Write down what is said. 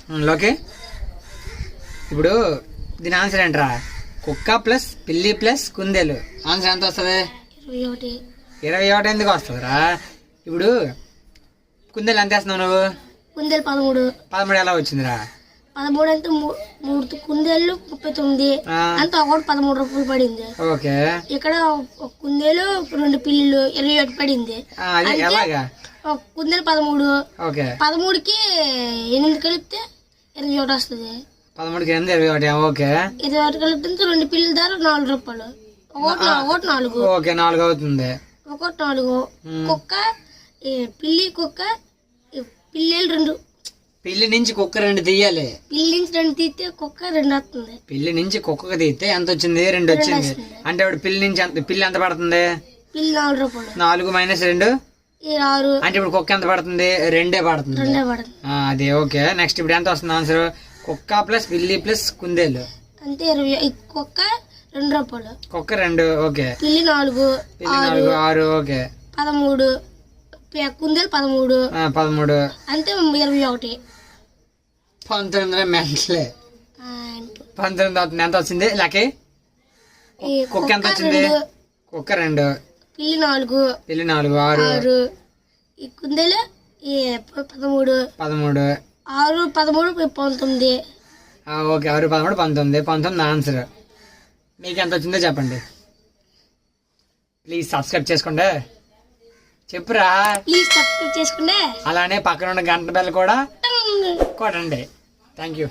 లోకి ఇప్పుడు దీని ఆన్సర్ ఏంట్రా? కుక్క ప్లస్ పిల్లి ప్లస్ కుందేలు. ఆన్సర్ ఎంత వస్తుంది? 21 ఎందుకు వస్తుందిరా? ఇప్పుడు కుందేలు ఎంత వేస్తున్నావు నువ్వు? కుందేలు 13 ఎలా వచ్చిందిరా? 13 అంటే 3 కుందేళ్ళు 39 అంత ఒకటి 13 రూపాయలు పడింది. ఓకే. ఇక్కడ ఒక కుందేలు 2 పిల్లులు 21 పడింది. ఎలాగా? ఒక కుందేలు 13. ఓకే. 13కి 8 కలిపితే 21 వస్తుంది. 13కి 8 21. ఓకే. 21 కలిపితే 2 పిల్లల ధర 4 రూపాయలు. ఒకటి 4. ఓకే 4 అవుతుంది. ఒకటి 4. కుక్క పిల్లి కుక్క పిల్లలు 2. పిల్లి నుంచి కుక్క 2 తీయాలి. పిల్లి నుంచి 2 తీస్తే కుక్క 2 వస్తుంది. పిల్లి నుంచి కుక్కకి తీస్తే ఎంత వచ్చింది? 2 వచ్చింది. అంటే ఇప్పుడు పిల్లి నుంచి పిల్లి ఎంత పడుతుంది? పిల్లి 4 రూపాయలు. 4 మైనస్ 2 6. అంటే ఇప్పుడు కుక్క ఎంత పడుతుంది? 2 పడుతుంది. అది ఓకే. నెక్స్ట్ ఇప్పుడు ఎంత వస్తుంది ఆన్సర్? కుక్క ప్లస్ పిల్లి ప్లస్ కుందేలు అంటే 20. కుక్క 2 రూపాయలు. కుక్క 2. ఓకే. పిల్లి 4. 6. ఓకే. 13. కుందేలు 13 అంటే 21. 19 మెంటలే. 19 అవుతుంది. ఎంత వచ్చింది లకి? కుక్క ఎంత వచ్చింది? కుక్క 2. పిల్లి 4. 6. ఈ కుందేలు 13. 6 13 19. ఓకే. 6 13 19 ఆన్సర్. మీకు ఎంత వచ్చిందో చెప్పండి. ప్లీజ్ సబ్స్క్రైబ్ చేసుకోండి. చెప్పురా. ప్లీజ్ సబ్స్క్రైబ్ చేసుకోండి. అలానే పక్కన ఉన్న గంట బెల్ కూడా కొట్టండి. Thank you.